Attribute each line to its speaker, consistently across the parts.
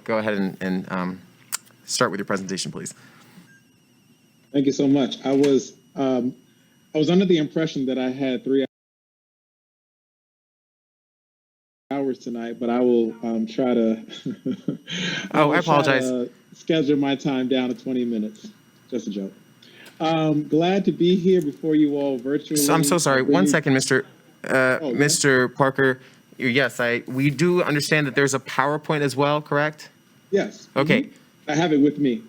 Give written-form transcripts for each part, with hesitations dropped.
Speaker 1: go ahead and start with your presentation, please.
Speaker 2: Thank you so much. I was under the impression that I had 3 hours tonight, but I will try to.
Speaker 1: I apologize.
Speaker 2: Schedule my time down to 20 minutes. Just a joke. Glad to be here before you all virtually.
Speaker 1: So I'm so sorry. 1 second, Mr. Mr. Parker. Yes, we do understand that there's a PowerPoint as well, correct?
Speaker 2: Yes.
Speaker 1: Okay.
Speaker 2: Mm-hmm. I have it with me.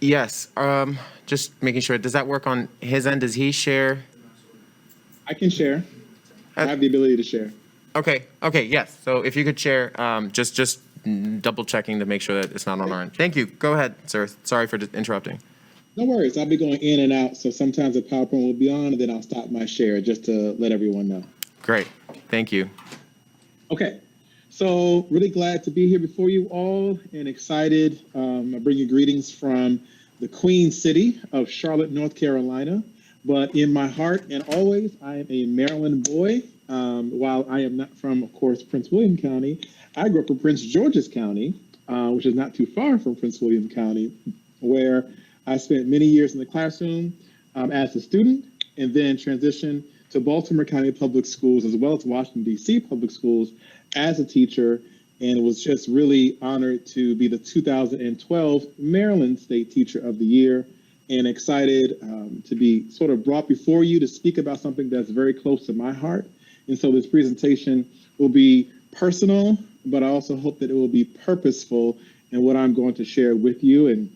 Speaker 1: Yes. Just making sure. Does that work on his end? Does he share?
Speaker 2: I can share. I have the ability to share.
Speaker 1: Okay. Yes. So if you could share, just double checking to make sure that it's not on our end. Thank you. Go ahead, sir. Sorry for interrupting.
Speaker 2: No worries. I'll be going in and out. So sometimes the PowerPoint will be on, and then I'll stop my share just to let everyone know.
Speaker 1: Great. Thank you.
Speaker 2: Okay. So really glad to be here before you all and excited. I bring you greetings from the Queen City of Charlotte, North Carolina. But in my heart and always, I am a Maryland boy. While I am not from, of course, Prince William County, I grew up in Prince George's County, which is not too far from Prince William County, where I spent many years in the classroom as a student and then transitioned to Baltimore County Public Schools as well as Washington, D.C. Public Schools as a teacher, and was just really honored to be the 2012 Maryland State Teacher of the Year, and excited to be sort of brought before you to speak about something that's very close to my heart. And so this presentation will be personal, but I also hope that it will be purposeful in what I'm going to share with you. And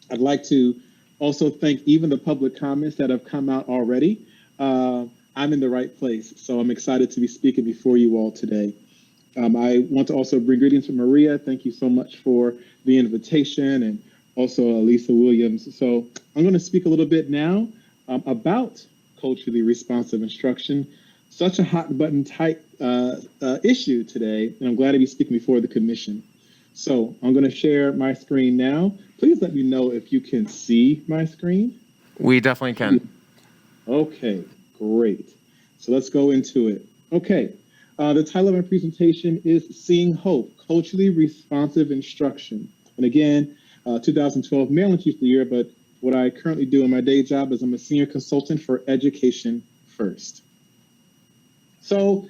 Speaker 2: I'd like to also thank even the public comments that have come out already. I'm in the right place, so I'm excited to be speaking before you all today. I want to also bring greetings from Maria. Thank you so much for the invitation, and also Lisa Williams. So I'm going to speak a little bit now about culturally responsive instruction, such a hot button type issue today, and I'm glad to be speaking before the commission. So I'm going to share my screen now. Please let me know if you can see my screen.
Speaker 1: We definitely can.
Speaker 2: Okay, great. So let's go into it. Okay, the title of my presentation is Seeing Hope, Culturally Responsive Instruction. And again, 2012 Maryland Teacher of the Year, but what I currently do in my day job is I'm a senior consultant for Education First. So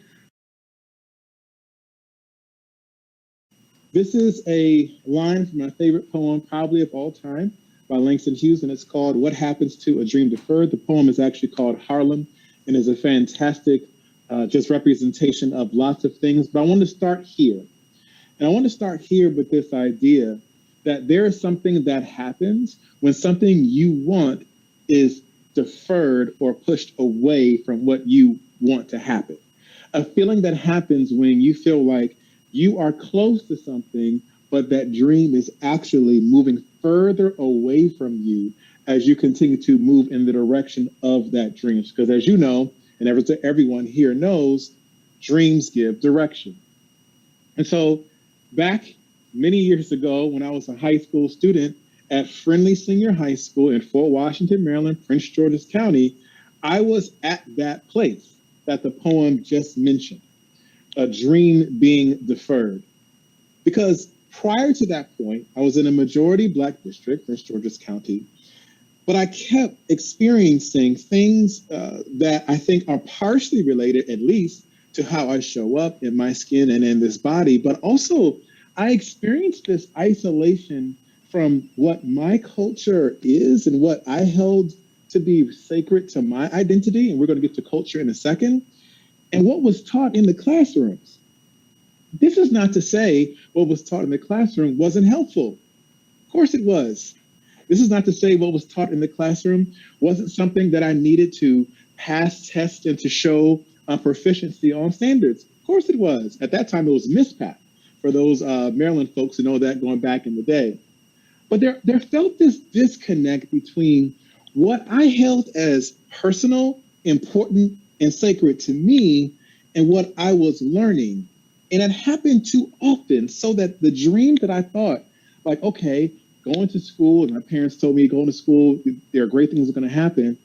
Speaker 2: this is a line from my favorite poem, probably of all time, by Langston Hughes, and it's called What Happens to a Dream Deferred. The poem is actually called Harlem and is a fantastic just representation of lots of things. But I want to start here. And I want to start here with this idea that there is something that happens when something you want is deferred or pushed away from what you want to happen. A feeling that happens when you feel like you are close to something, but that dream is actually moving further away from you as you continue to move in the direction of that dream. Because as you know, and everyone here knows, dreams give direction. And so back many years ago, when I was a high school student at Friendly Senior High School in Fort Washington, Maryland, Prince George's County, I was at that place that the poem just mentioned, a dream being deferred. Because prior to that point, I was in a majority Black district, Prince George's County, but I kept experiencing things that I think are partially related, at least, to how I show up in my skin and in this body, but also I experienced this isolation from what my culture is and what I held to be sacred to my identity, and we're going to get to culture in a second, and what was taught in the classrooms. This is not to say what was taught in the classroom wasn't helpful. Of course it was. This is not to say what was taught in the classroom wasn't something that I needed to pass tests and to show proficiency on standards. Of course it was. At that time, it was MISPAT, for those Maryland folks who know that going back in the day. But there felt this disconnect between what I held as personal, important, and sacred to me and what I was learning. And it happened too often so that the dream that I thought, like, okay, going to school, and my parents told me going to school, there are great things that are going to happen.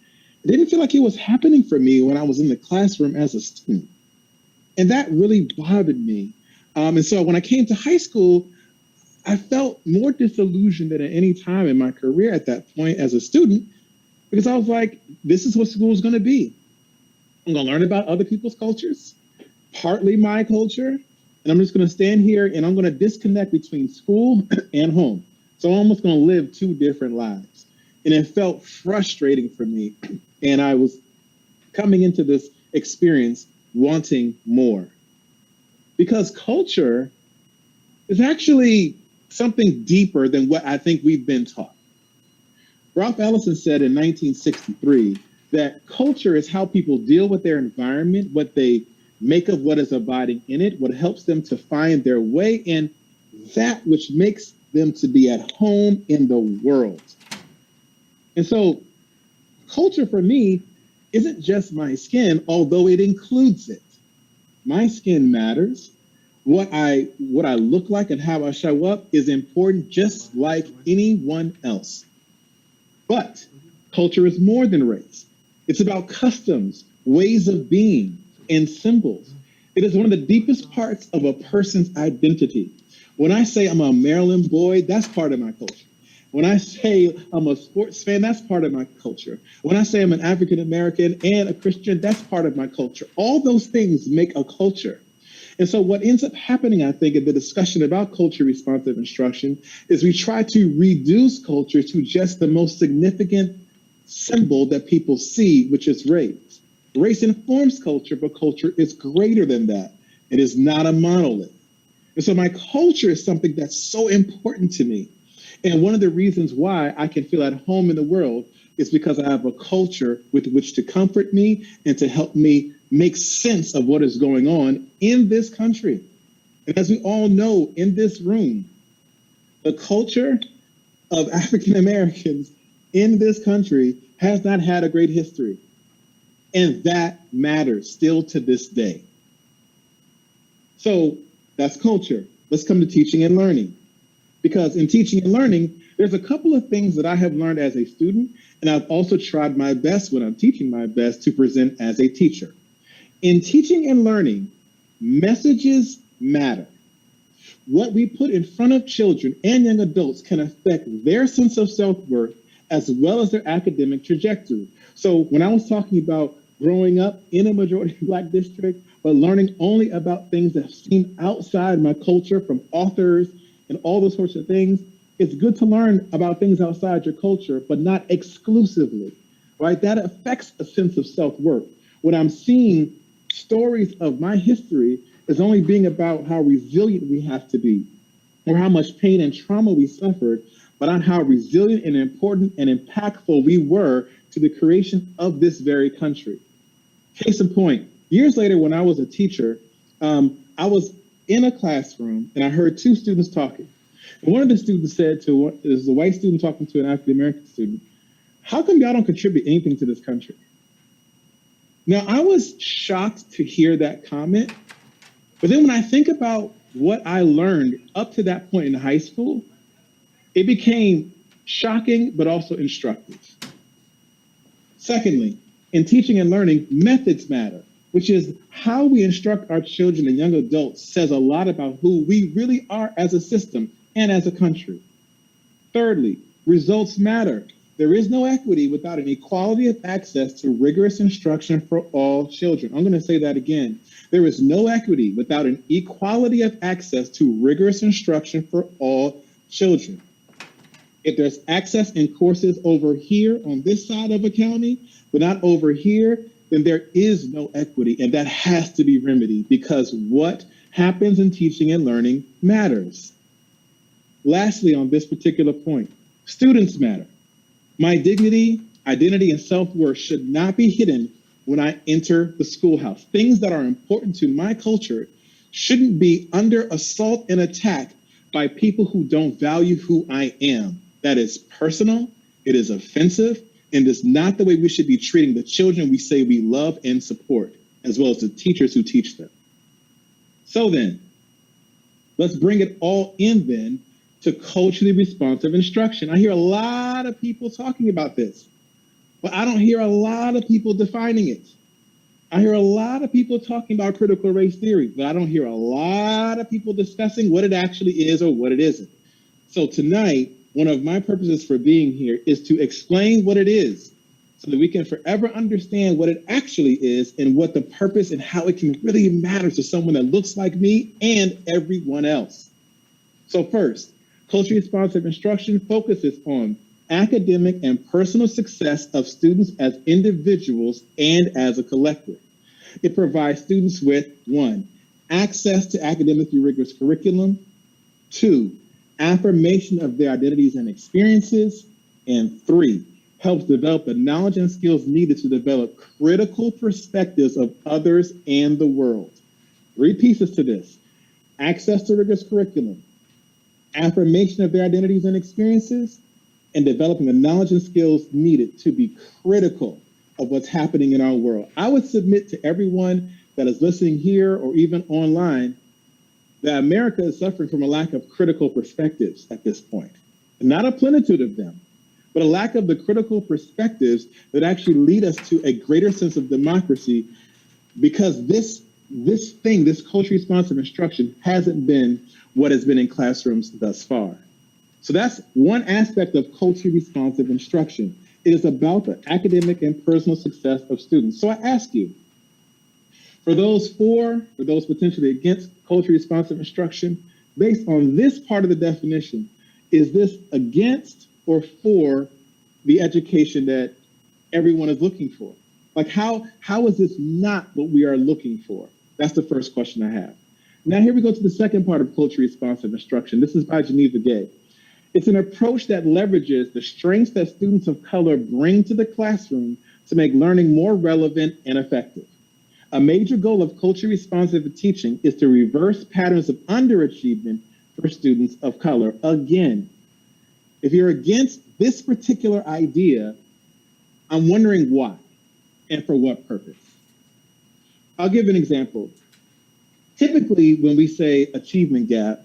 Speaker 2: It didn't feel like it was happening for me when I was in the classroom as a student. And that really bothered me. And so when I came to high school, I felt more disillusioned than at any time in my career at that point as a student, because I was like, this is what school is going to be. I'm going to learn about other people's cultures, partly my culture, and I'm just going to stand here and I'm going to disconnect between school and home. So I'm almost going to live two different lives. And it felt frustrating for me. And I was coming into this experience wanting more. Because culture is actually something deeper than what I think we've been taught. Ralph Ellison said in 1963 that culture is how people deal with their environment, what they make of what is abiding in it, what helps them to find their way, and that which makes them to be at home in the world. And so culture for me isn't just my skin, although it includes it. My skin matters. What I look like and how I show up is important, just like anyone else. But culture is more than race. It's about customs, ways of being, and symbols. It is one of the deepest parts of a person's identity. When I say I'm a Maryland boy, that's part of my culture. When I say I'm a sports fan, that's part of my culture. When I say I'm an African American and a Christian, that's part of my culture. All those things make a culture. And so what ends up happening, I think, in the discussion about culture responsive instruction is we try to reduce culture to just the most significant symbol that people see, which is race. Race informs culture, but culture is greater than that. It is not a monolith. And so my culture is something that's so important to me. And one of the reasons why I can feel at home in the world is because I have a culture with which to comfort me and to help me make sense of what is going on in this country. And as we all know in this room, the culture of African Americans in this country has not had a great history. And that matters still to this day. So that's culture. Let's come to teaching and learning. Because in teaching and learning, there's a couple of things that I have learned as a student, and I've also tried my best when I'm teaching my best to present as a teacher. In teaching and learning, messages matter. What we put in front of children and young adults can affect their sense of self-worth as well as their academic trajectory. So when I was talking about growing up in a majority Black district, but learning only about things that seem outside my culture from authors and all those sorts of things, it's good to learn about things outside your culture, but not exclusively, right? That affects a sense of self-worth. When I'm seeing stories of my history as only being about how resilient we have to be, or how much pain and trauma we suffered, but on how resilient and important and impactful we were to the creation of this very country. Case in point, years later when I was a teacher, I was in a classroom and I heard two students talking. And one of the students said is a white student talking to an African-American student, "How come y'all don't contribute anything to this country?" Now, I was shocked to hear that comment, but then when I think about what I learned up to that point in high school, it became shocking, but also instructive. Secondly, in teaching and learning, methods matter, which is how we instruct our children and young adults says a lot about who we really are as a system and as a country. Thirdly, results matter. There is no equity without an equality of access to rigorous instruction for all children. I'm going to say that again. There is no equity without an equality of access to rigorous instruction for all children. If there's access in courses over here on this side of a county, but not over here, then there is no equity, and that has to be remedied because what happens in teaching and learning matters. Lastly, on this particular point, students matter. My dignity, identity, and self-worth should not be hidden when I enter the schoolhouse. Things that are important to my culture shouldn't be under assault and attack by people who don't value who I am. That is personal, it is offensive, and it's not the way we should be treating the children we say we love and support, as well as the teachers who teach them. So then, let's bring it all in then to culturally responsive instruction. I hear a lot of people talking about this, but I don't hear a lot of people defining it. I hear a lot of people talking about critical race theory, but I don't hear a lot of people discussing what it actually is or what it isn't. So tonight, one of my purposes for being here is to explain what it is so that we can forever understand what it actually is and what the purpose and how it can really matter to someone that looks like me and everyone else. So first, culturally responsive instruction focuses on academic and personal success of students as individuals and as a collective. It provides students with 1, access to academically rigorous curriculum, 2, affirmation of their identities and experiences, and 3, helps develop the knowledge and skills needed to develop critical perspectives of others and the world. 3 pieces to this: access to rigorous curriculum, affirmation of their identities and experiences, and developing the knowledge and skills needed to be critical of what's happening in our world. I would submit to everyone that is listening here or even online that America is suffering from a lack of critical perspectives at this point. Not a plenitude of them, but a lack of the critical perspectives that actually lead us to a greater sense of democracy, because this culturally responsive instruction hasn't been what has been in classrooms thus far. So that's one aspect of culturally responsive instruction. It is about the academic and personal success of students. So I ask you, for those for those potentially against culturally responsive instruction, based on this part of the definition, is this against or for the education that everyone is looking for? Like how is this not what we are looking for? That's the first question I have. Now here we go to the second part of culturally responsive instruction. This is by Geneva Gay. It's an approach that leverages the strengths that students of color bring to the classroom to make learning more relevant and effective. A major goal of culturally responsive teaching is to reverse patterns of underachievement for students of color. Again, if you're against this particular idea, I'm wondering why and for what purpose. I'll give an example. Typically, when we say achievement gap,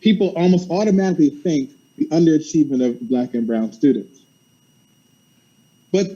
Speaker 2: people almost automatically think the underachievement of Black and brown students. But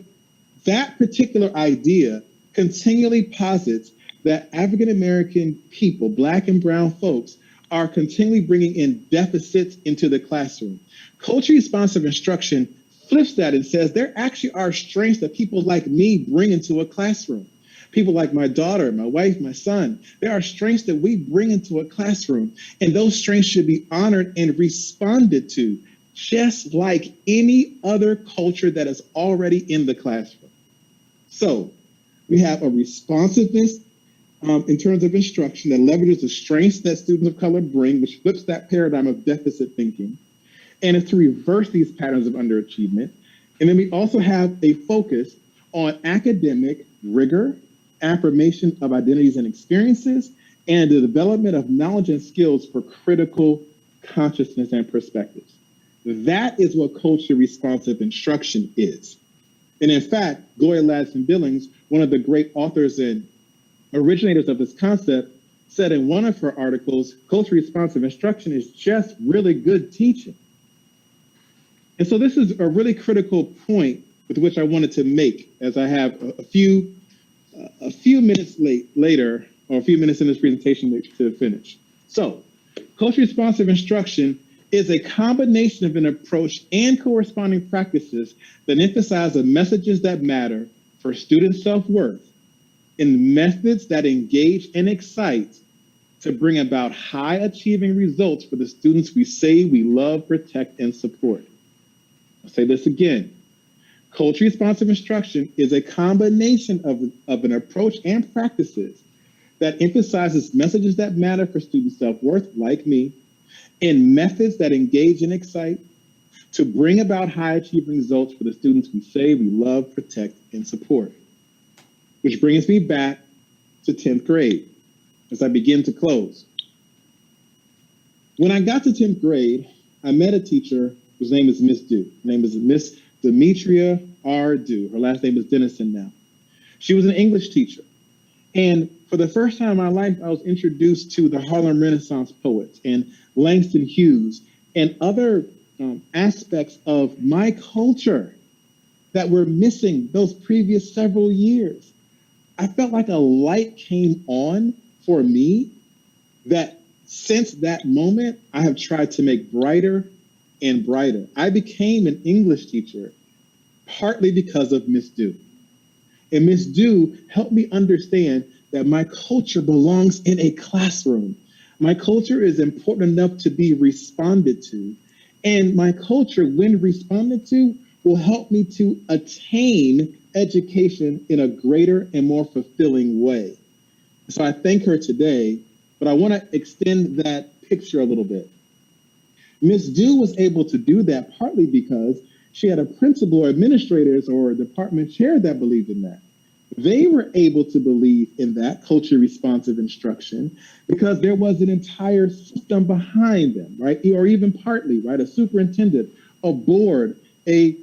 Speaker 2: that particular idea continually posits that African-American people, Black and brown folks, are continually bringing in deficits into the classroom. Culturally responsive instruction flips that and says there actually are strengths that people like me bring into a classroom. People like my daughter, my wife, my son, there are strengths that we bring into a classroom, and those strengths should be honored and responded to, just like any other culture that is already in the classroom. So we have a responsiveness in terms of instruction that leverages the strengths that students of color bring, which flips that paradigm of deficit thinking, and it's to reverse these patterns of underachievement. And then we also have a focus on academic rigor, affirmation of identities and experiences, and the development of knowledge and skills for critical consciousness and perspectives. That is what culturally responsive instruction is. And in fact, Gloria Ladson-Billings, one of the great authors and originators of this concept, said in one of her articles, culturally responsive instruction is just really good teaching. And so this is a really critical point with which I wanted to make as I have a few minutes later, or a few minutes in this presentation to finish. So, culturally responsive instruction is a combination of an approach and corresponding practices that emphasize the messages that matter for student self-worth in methods that engage and excite to bring about high-achieving results for the students we say we love, protect, and support. I'll say this again. Culturally responsive instruction is a combination of an approach and practices that emphasizes messages that matter for student self-worth, like me, in methods that engage and excite to bring about high-achieving results for the students we say we love, protect, and support. Which brings me back to 10th grade as I begin to close. When I got to 10th grade, I met a teacher whose name is Miss Dew. Her name is Miss Demetria R. Dew. Her last name is Dennison now. She was an English teacher. And for the first time in my life, I was introduced to the Harlem Renaissance poets and Langston Hughes and other aspects of my culture that were missing those previous several years. I felt like a light came on for me that since that moment, I have tried to make brighter and brighter. I became an English teacher partly because of Miss Dew. And Miss Dew helped me understand that my culture belongs in a classroom. My culture is important enough to be responded to. And my culture, when responded to, will help me to attain education in a greater and more fulfilling way. So I thank her today, but I want to extend that picture a little bit. Miss Dew was able to do that partly because she had a principal or administrators or department chair that believed in that. They were able to believe in that culture responsive instruction because there was an entire system behind them, right? Or even partly, right? A superintendent, a board, a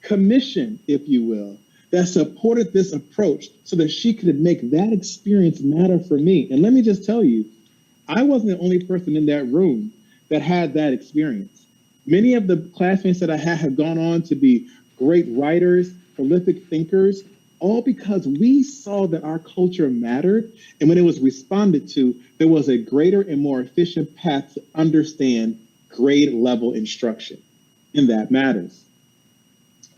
Speaker 2: commission, if you will, that supported this approach so that she could make that experience matter for me. And let me just tell you, I wasn't the only person in that room that had that experience. Many of the classmates that I had have gone on to be great writers, prolific thinkers, all because we saw that our culture mattered. And when it was responded to, there was a greater and more efficient path to understand grade level instruction. And that matters.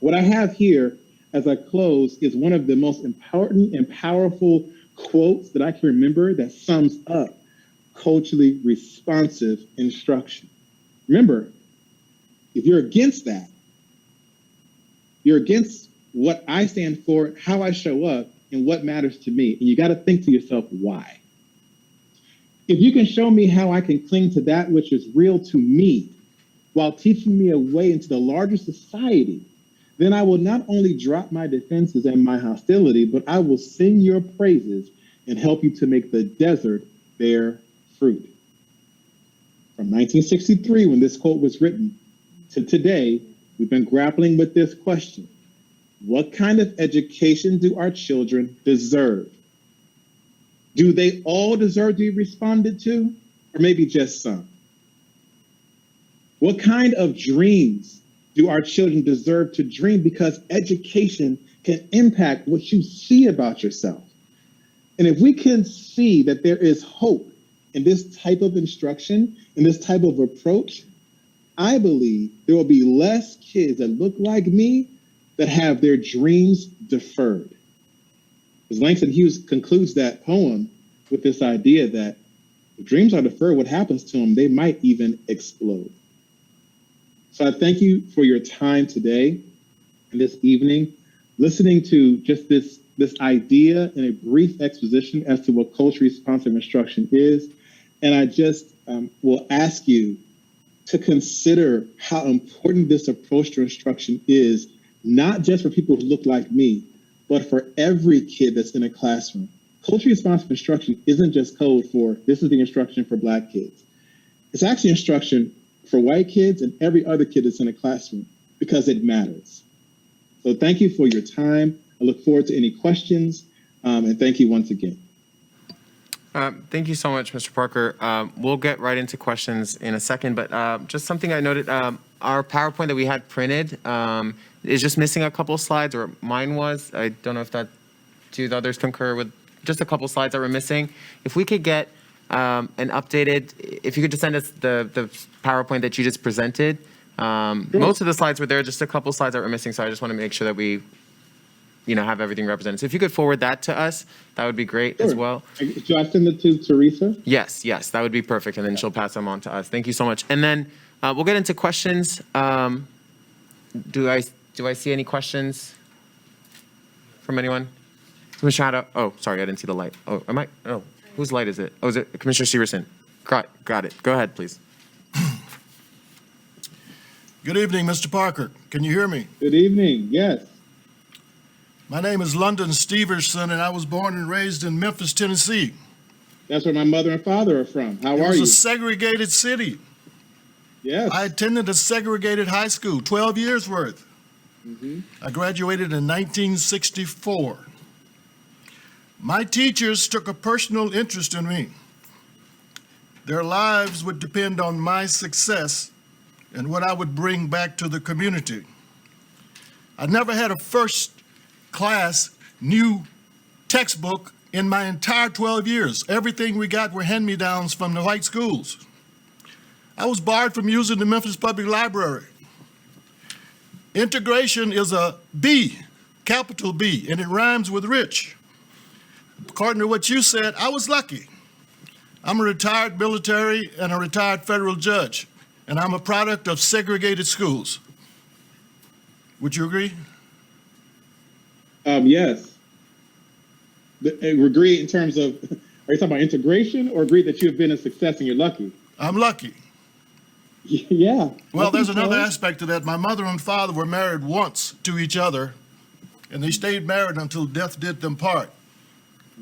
Speaker 2: What I have here as I close is one of the most important and powerful quotes that I can remember that sums up culturally responsive instruction. Remember, if you're against that, you're against what I stand for, how I show up, and what matters to me. And you got to think to yourself, why? If you can show me how I can cling to that which is real to me while teaching me a way into the larger society, then I will not only drop my defenses and my hostility, but I will sing your praises and help you to make the desert bear fruit. From 1963, when this quote was written, to today, we've been grappling with this question. What kind of education do our children deserve? Do they all deserve to be responded to, or maybe just some? What kind of dreams do our children deserve to dream? Because education can impact what you see about yourself. And if we can see that there is hope in this type of instruction, in this type of approach, I believe there will be less kids that look like me that have their dreams deferred. As Langston Hughes concludes that poem with this idea that if dreams are deferred, what happens to them? They might even explode. So I thank you for your time today and this evening, listening to just this idea and a brief exposition as to what culturally responsive instruction is. And I just will ask you to consider how important this approach to instruction is, not just for people who look like me, but for every kid that's in a classroom. Culturally responsive instruction isn't just code for this is the instruction for Black kids. It's actually instruction for white kids and every other kid that's in a classroom because it matters. So thank you for your time. I look forward to any questions, and thank you once again.
Speaker 1: Thank you so much, Mr. Parker. We'll get right into questions in a second, but just something I noted, our PowerPoint that we had printed is just missing a couple slides, or mine was. I don't know if that two others concur with just a couple slides that were missing. If we could get an updated, if you could just send us the PowerPoint that you just presented. Sure. Most of the slides were there, just a couple slides that were missing, so I just want to make sure that we have everything represented. So if you could forward that to us, that would be great as well.
Speaker 2: Should I send it to Teresa?
Speaker 1: Yes, that would be perfect, and then she'll pass them on to us. Thank you so much. And then we'll get into questions. Do I see any questions from anyone? Commissioner Hadal. Oh, sorry, I didn't see the light. Oh, whose light is it? Oh, is it Commissioner Severson? Got it. Go ahead, please.
Speaker 3: Good evening, Mr. Parker. Can you hear me?
Speaker 2: Good evening, yes.
Speaker 3: My name is London Steverson, and I was born and raised in Memphis, Tennessee.
Speaker 2: That's where my mother and father are from. How are you?
Speaker 3: It was a segregated city.
Speaker 2: Yes.
Speaker 3: I attended a segregated high school, 12 years worth.
Speaker 2: Mm-hmm.
Speaker 3: I graduated in 1964. My teachers took a personal interest in me. Their lives would depend on my success and what I would bring back to the community. I never had a first class new textbook in my entire 12 years. Everything we got were hand-me-downs from the white schools. I was barred from using the Memphis Public Library. Integration is a B, capital B, and it rhymes with rich. According to what you said, I was lucky. I'm a retired military and a retired federal judge, and I'm a product of segregated schools. Would you agree?
Speaker 2: Yes. Agree in terms of, are you talking about integration, or agree that you have been a success and you're lucky?
Speaker 3: I'm lucky.
Speaker 2: Yeah.
Speaker 3: Well, there's another aspect to that. My mother and father were married once to each other, and they stayed married until death did them part.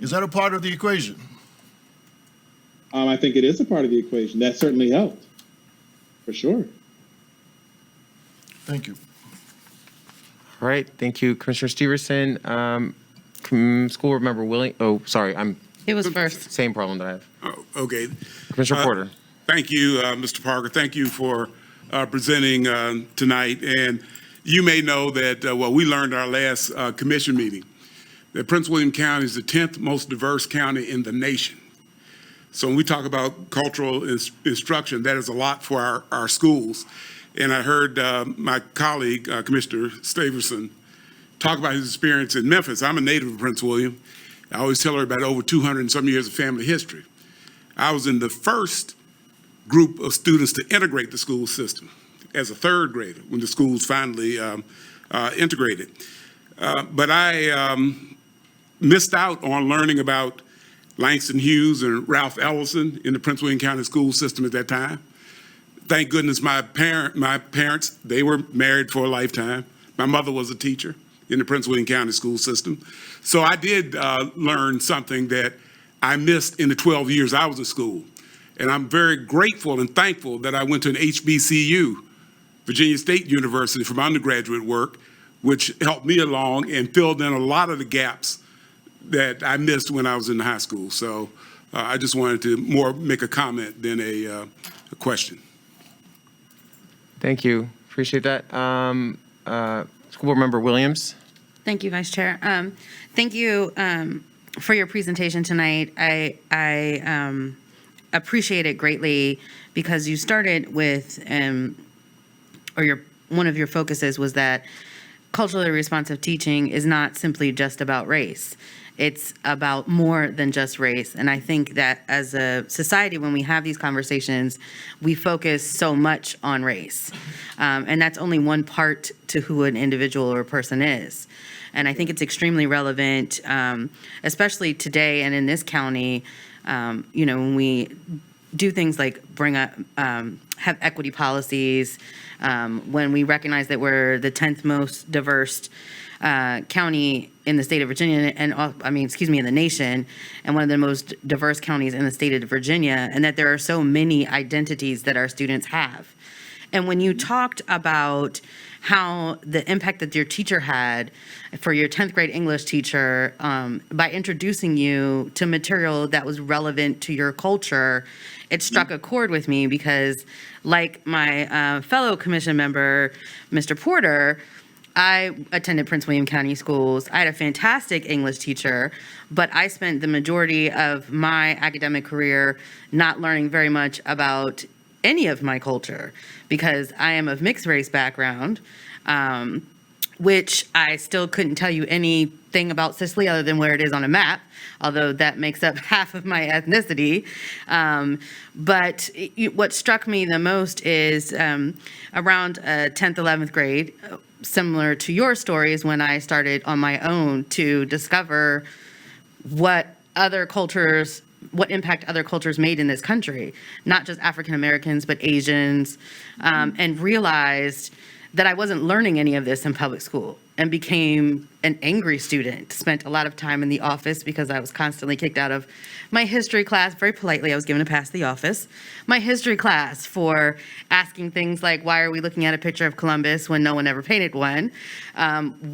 Speaker 3: Is that a part of the equation?
Speaker 2: I think it is a part of the equation. That certainly helped, for sure.
Speaker 3: Thank you.
Speaker 1: All right, thank you, Commissioner Steverson. School Board Member Willing,
Speaker 4: It was first.
Speaker 1: same problem that I have.
Speaker 5: Oh, okay.
Speaker 1: Commissioner Porter.
Speaker 5: Thank you, Mr. Parker. Thank you for presenting tonight. And you may know that, we learned our last commission meeting, that Prince William County is the 10th most diverse county in the nation. So when we talk about cultural instruction, that is a lot for our schools. And I heard my colleague, Commissioner Steverson, talk about his experience in Memphis. I'm a native of Prince William. I always tell her about over 200 and some years of family history. I was in the first group of students to integrate the school system as a third grader when the schools finally integrated. But I missed out on learning about Langston Hughes and Ralph Ellison in the Prince William County school system at that time. Thank goodness my parents, they were married for a lifetime. My mother was a teacher in the Prince William County school system. So I did learn something that I missed in the 12 years I was in school. And I'm very grateful and thankful that I went to an HBCU, Virginia State University, for my undergraduate work, which helped me along and filled in a lot of the gaps that I missed when I was in high school. So I just wanted to more make a comment than a question.
Speaker 1: Thank you, appreciate that. School Board Member Williams.
Speaker 4: Thank you, Vice Chair. Thank you for your presentation tonight. I appreciate it greatly because you started with, one of your focuses was that culturally responsive teaching is not simply just about race. It's about more than just race. And I think that as a society, when we have these conversations, we focus so much on race. And that's only one part to who an individual or a person is. And I think it's extremely relevant, especially today and in this county, when we do things like bring up, have equity policies, when we recognize that we're the 10th most diverse county in the state of Virginia, and in the nation, and one of the most diverse counties in the state of Virginia, and that there are so many identities that our students have. And when you talked about how the impact that your teacher had for your 10th grade English teacher by introducing you to material that was relevant to your culture, it struck a chord with me because, like my fellow commission member, Mr. Porter, I attended Prince William County schools. I had a fantastic English teacher, but I spent the majority of my academic career not learning very much about any of my culture because I am of mixed race background, which I still couldn't tell you anything about Sicily other than where it is on a map, although that makes up half of my ethnicity. But what struck me the most is around 10th, 11th grade, similar to your stories when I started on my own to discover what impact other cultures made in this country, not just African Americans, but Asians, and realized that I wasn't learning any of this in public school and became an angry student. Spent a lot of time in the office because I was constantly kicked out of my history class. Very politely, I was given a pass the office. My history class for asking things like, why are we looking at a picture of Columbus when no one ever painted one?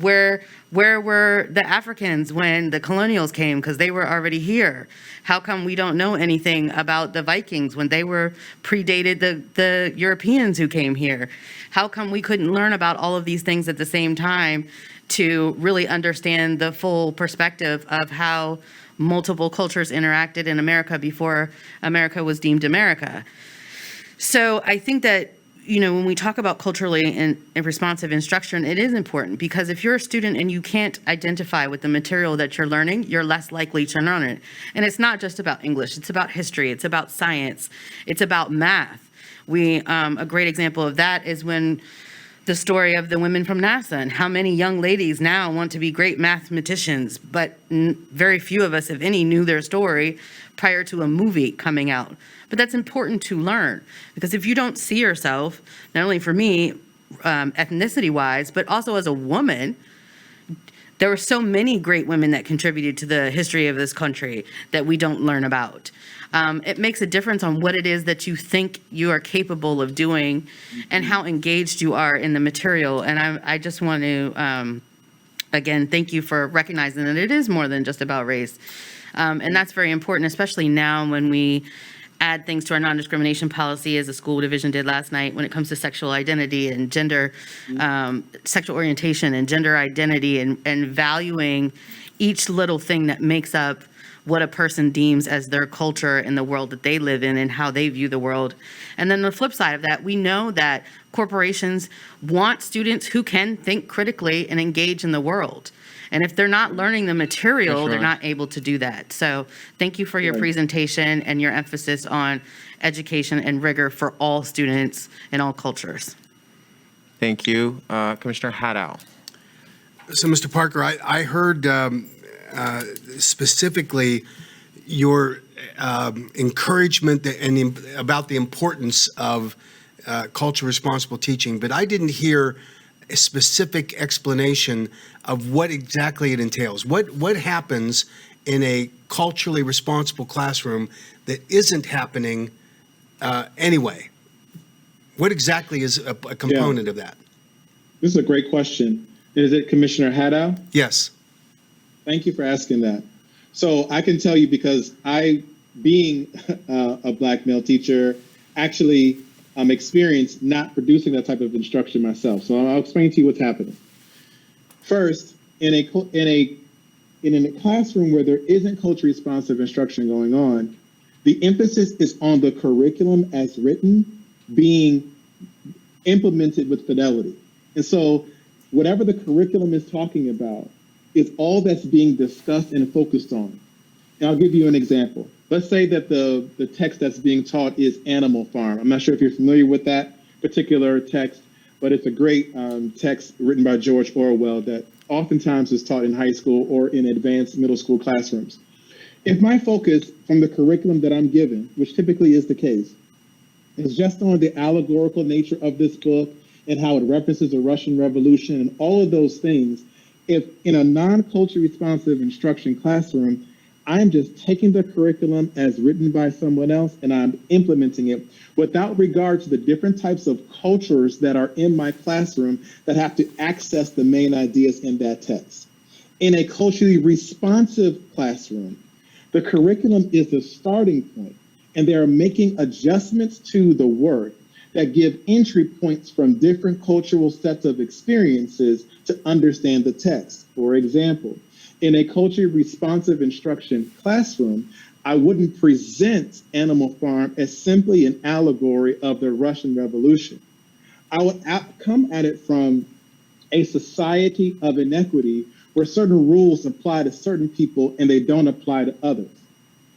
Speaker 4: Where were the Africans when the colonials came because they were already here? How come we don't know anything about the Vikings when they were predated the Europeans who came here? How come we couldn't learn about all of these things at the same time to really understand the full perspective of how multiple cultures interacted in America before America was deemed America? So I think that when we talk about culturally and responsive instruction, it is important because if you're a student and you can't identify with the material that you're learning, you're less likely to learn it. And it's not just about English, it's about history, it's about science, it's about math. A great example of that is when the story of the women from NASA and how many young ladies now want to be great mathematicians, but very few of us, if any, knew their story prior to a movie coming out. But that's important to learn because if you don't see yourself, not only for me, ethnicity-wise, but also as a woman, there were so many great women that contributed to the history of this country that we don't learn about. It makes a difference on what it is that you think you are capable of doing and how engaged you are in the material. And I just want to, again, thank you for recognizing that it is more than just about race. And that's very important, especially now when we add things to our non-discrimination policy, as the school division did last night, when it comes to sexual identity and gender, sexual orientation and gender identity, and valuing each little thing that makes up what a person deems as their culture in the world that they live in and how they view the world. And then the flip side of that, we know that corporations want students who can think critically and engage in the world. And if they're not learning the material, they're not able to do that. So thank you for your presentation and your emphasis on education and rigor for all students in all cultures.
Speaker 1: Thank you. Commissioner Hadal.
Speaker 6: So, Mr. Parker, I heard specifically your encouragement about the importance of culture responsible teaching, but I didn't hear a specific explanation of what exactly it entails. What happens in a culturally responsible classroom that isn't happening anyway? What exactly is a component of that?
Speaker 2: This is a great question. Is it Commissioner Hadal?
Speaker 6: Yes.
Speaker 2: Thank you for asking that. So I can tell you because I, being a Black male teacher, actually experienced not producing that type of instruction myself. So I'll explain to you what's happening. First, in a classroom where there isn't culturally responsive instruction going on, the emphasis is on the curriculum as written being implemented with fidelity. And so whatever the curriculum is talking about is all that's being discussed and focused on. And I'll give you an example. Let's say that the text that's being taught is Animal Farm. I'm not sure if you're familiar with that particular text, but it's a great text written by George Orwell that oftentimes is taught in high school or in advanced middle school classrooms. If my focus from the curriculum that I'm given, which typically is the case, is just on the allegorical nature of this book and how it references the Russian Revolution and all of those things, if in a non-culture responsive instruction classroom, I'm just taking the curriculum as written by someone else and I'm implementing it without regard to the different types of cultures that are in my classroom that have to access the main ideas in that text. In a culturally responsive classroom, the curriculum is the starting point, and they are making adjustments to the work that give entry points from different cultural sets of experiences to understand the text. For example, in a culturally responsive instruction classroom, I wouldn't present Animal Farm as simply an allegory of the Russian Revolution. I would come at it from a society of inequity where certain rules apply to certain people and they don't apply to others.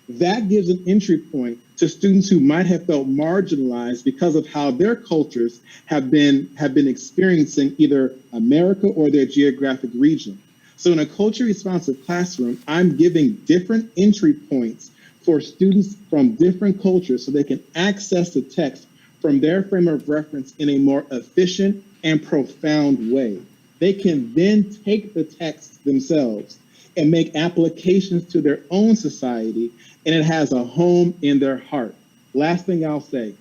Speaker 2: That gives an entry point to students who might have felt marginalized because of how their cultures have been experiencing either America or their geographic region. So in a culture responsive classroom, I'm giving different entry points for students from different cultures so they can access the text from their frame of reference in a more efficient and profound way. They can then take the text themselves and make applications to their own society, and it has a home in their heart. Last thing I'll say,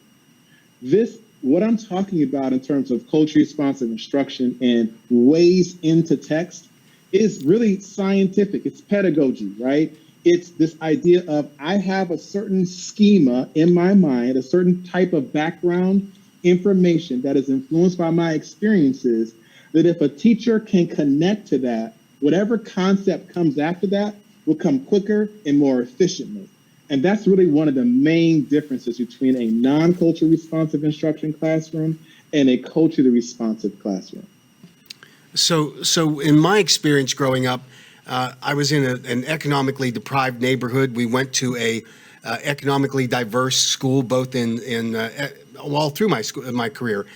Speaker 2: what I'm talking about in terms of culture responsive instruction and ways into text is really scientific. It's pedagogy, right? It's this idea of I have a certain schema in my mind, a certain type of background information that is influenced by my experiences, that if a teacher can connect to that, whatever concept comes after that will come quicker and more efficiently. And that's really one of the main differences between a non-culture responsive instruction classroom and a culturally responsive classroom?
Speaker 6: So in my experience growing up, I was in an economically deprived neighborhood. We went to a economically diverse school, both all through my career.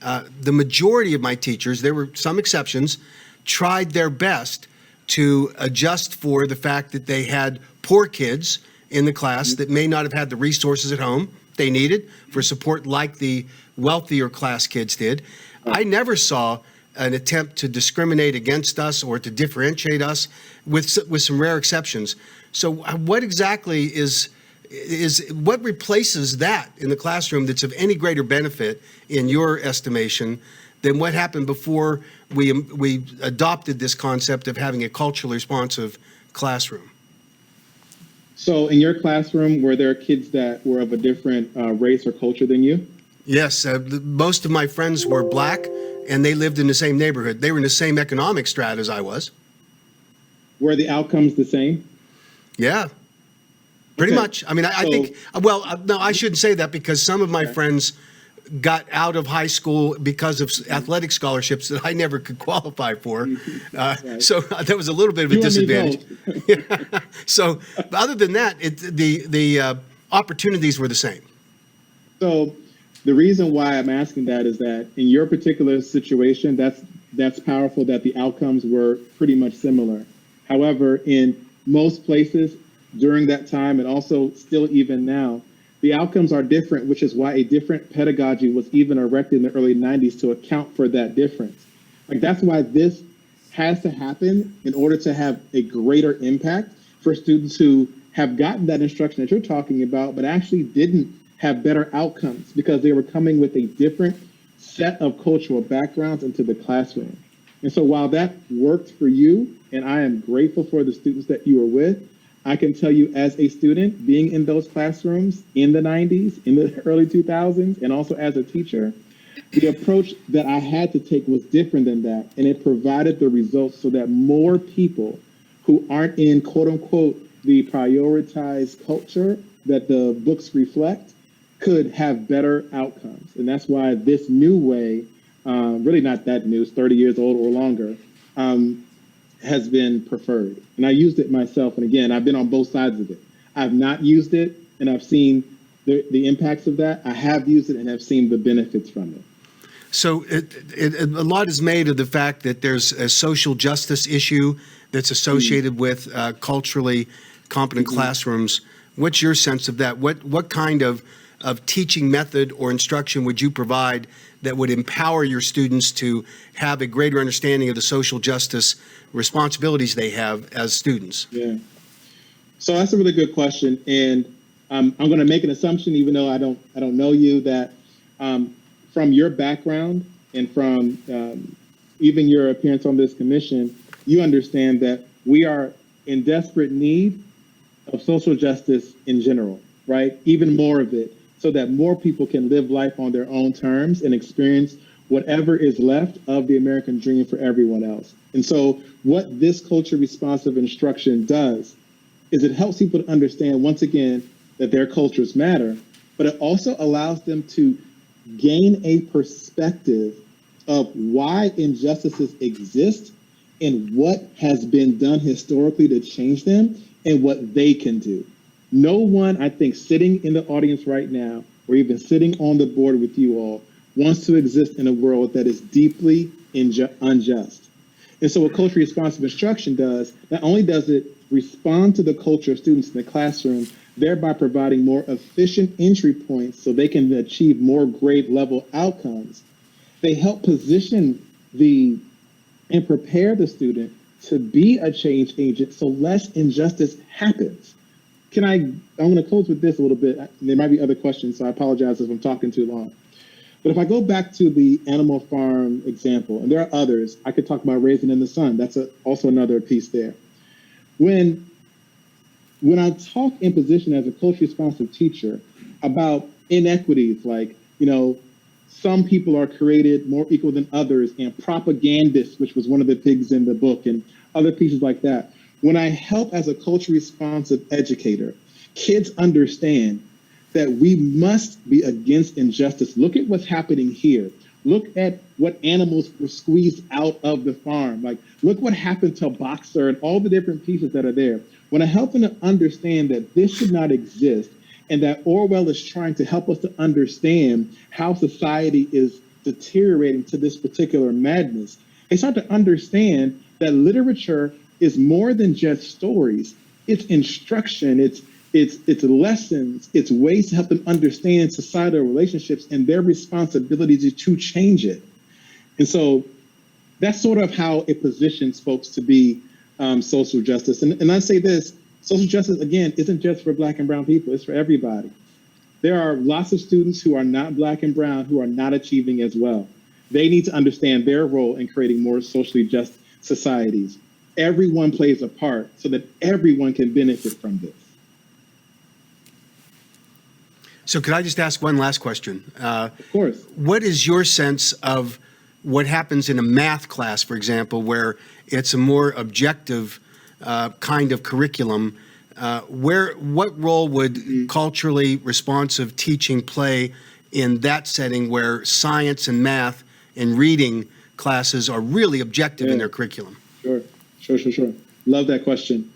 Speaker 6: The majority of my teachers, there were some exceptions, tried their best to adjust for the fact that they had poor kids in the class that may not have had the resources at home they needed for support like the wealthier class kids did. I never saw an attempt to discriminate against us or to differentiate us, with some rare exceptions. So what exactly is what replaces that in the classroom that's of any greater benefit in your estimation than what happened before we adopted this concept of having a culturally responsive classroom?
Speaker 2: So in your classroom, were there kids that were of a different race or culture than you?
Speaker 6: Yes, most of my friends were black, and they lived in the same neighborhood. They were in the same economic strata as I was.
Speaker 2: Were the outcomes the same?
Speaker 6: Yeah, pretty
Speaker 2: Okay.
Speaker 6: much. I mean, I think, well, no, I shouldn't say that, because some of my friends got out of high school because of athletic scholarships that I never could qualify for. So that was a little bit of a
Speaker 2: You and me
Speaker 6: disadvantage.
Speaker 2: both.
Speaker 6: So other than that, the opportunities were the same.
Speaker 2: So the reason why I'm asking that is that in your particular situation, that's powerful that the outcomes were pretty much similar. However, in most places during that time, and also still even now, the outcomes are different, which is why a different pedagogy was even erected in the early 90s to account for that difference. Like, that's why this has to happen in order to have a greater impact for students who have gotten that instruction that you're talking about, but actually didn't have better outcomes because they were coming with a different set of cultural backgrounds into the classroom. And so while that worked for you, and I am grateful for the students that you were with, I can tell you as a student being in those classrooms in the 90s, in the early 2000s, and also as a teacher, the approach that I had to take was different than that. And it provided the results so that more people who aren't in, quote unquote, the prioritized culture that the books reflect could have better outcomes. And that's why this new way, really not that new, it's 30 years old or longer, has been preferred. And I used it myself. And again, I've been on both sides of it. I've not used it, and I've seen the impacts of that. I have used it and have seen the benefits from it.
Speaker 6: So a lot is made of the fact that there's a social justice issue that's associated with culturally competent classrooms. What's your sense of that? What kind of teaching method or instruction would you provide that would empower your students to have a greater understanding of the social justice responsibilities they have as students?
Speaker 2: Yeah. So that's a really good question. And I'm going to make an assumption, even though I don't know you, that from your background and from even your appearance on this commission, you understand that we are in desperate need of social justice in general, right? Even more of it, so that more people can live life on their own terms and experience whatever is left of the American dream for everyone else. And so what this culture responsive instruction does is it helps people to understand, once again, that their cultures matter, but it also allows them to gain a perspective of why injustices exist and what has been done historically to change them and what they can do. No one, I think, sitting in the audience right now, or even sitting on the board with you all, wants to exist in a world that is deeply unjust. And so what culturally responsive instruction does, not only does it respond to the culture of students in the classroom, thereby providing more efficient entry points so they can achieve more grade level outcomes, they help position and prepare the student to be a change agent so less injustice happens. I'm going to close with this a little bit. There might be other questions, so I apologize if I'm talking too long. But if I go back to the animal farm example, and there are others, I could talk about raising in the sun. That's also another piece there. When I talk in position as a culturally responsive teacher about inequities, like, some people are created more equal than others, and propagandists, which was one of the pigs in the book, and other pieces like that. When I help as a culturally responsive educator, kids understand that we must be against injustice. Look at what's happening here. look at what animals were squeezed out of the farm. Like, look what happened to Boxer and all the different pieces that are there. When I help them to understand that this should not exist, and that Orwell is trying to help us to understand how society is deteriorating to this particular madness, they start to understand that literature is more than just stories. It's instruction, it's lessons, it's ways to help them understand societal relationships and their responsibility to change it. And so that's sort of how it positions folks to be social justice. And I say this, social justice, again, isn't just for Black and brown people, it's for everybody. There are lots of students who are not Black and brown who are not achieving as well. They need to understand their role in creating more socially just societies. Everyone plays a part so that everyone can benefit from this.
Speaker 6: So could I just ask one last question?
Speaker 2: Of course.
Speaker 6: What is your sense of what happens in a math class, for example, where it's a more objective kind of curriculum? What role would culturally responsive teaching play in that setting where science and math and reading classes are really objective in their curriculum?
Speaker 2: Sure. Love that question.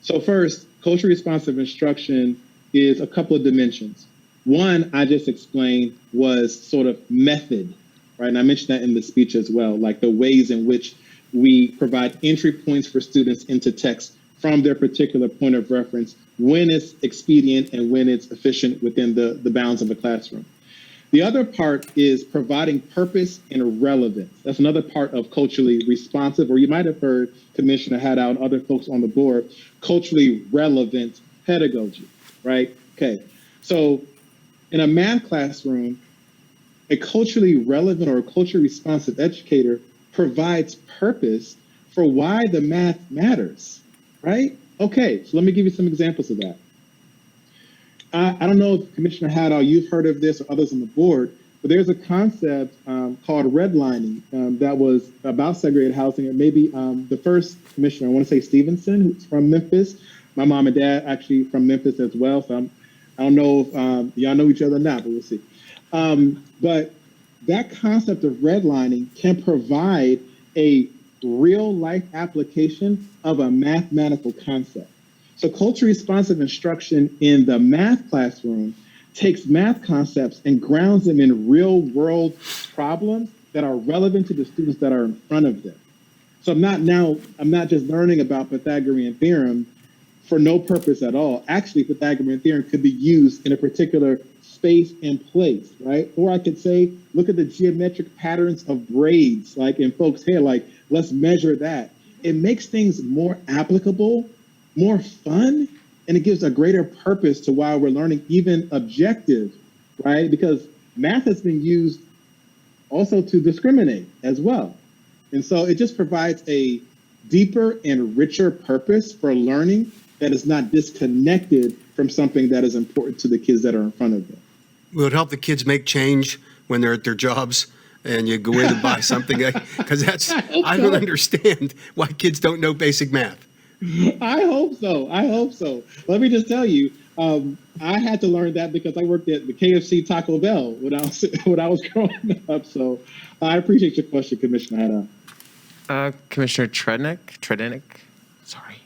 Speaker 2: So first, culturally responsive instruction is a couple of dimensions. One, I just explained, was sort of method, right? And I mentioned that in the speech as well, like the ways in which we provide entry points for students into text from their particular point of reference, when it's expedient and when it's efficient within the bounds of a classroom. The other part is providing purpose and relevance. That's another part of culturally responsive, or you might have heard Commissioner Hadal and other folks on the board, culturally relevant pedagogy, right? Okay, so in a math classroom, a culturally relevant or a culturally responsive educator provides purpose for why the math matters, right? Okay, so let me give you some examples of that. I don't know if Commissioner Hadal, you've heard of this or others on the board, but there's a concept called redlining that was about segregated housing. And maybe the first commissioner, I want to say Stevenson, who's from Memphis. My mom and dad actually from Memphis as well. So I don't know if y'all know each other now, but we'll see. But that concept of redlining can provide a real life application of a mathematical concept. So culturally responsive instruction in the math classroom takes math concepts and grounds them in real world problems that are relevant to the students that are in front of them. So I'm not just learning about Pythagorean theorem for no purpose at all. Actually, Pythagorean theorem could be used in a particular space and place, right? Or I could say, look at the geometric patterns of braids, like in folks' hair, like let's measure that. It makes things more applicable, more fun, and it gives a greater purpose to why we're learning, even objective, right? Because math has been used also to discriminate as well. And so it just provides a deeper and richer purpose for learning that is not disconnected from something that is important to the kids that are in front of them.
Speaker 6: Will it help the kids make change when they're at their jobs and you go in and buy something? Because I don't understand why kids don't know basic math.
Speaker 2: I hope so. Let me just tell you, I had to learn that because I worked at the KFC Taco Bell when I was growing up. So I appreciate your question, Commissioner Hadal.
Speaker 1: Commissioner Tradnik. Sorry.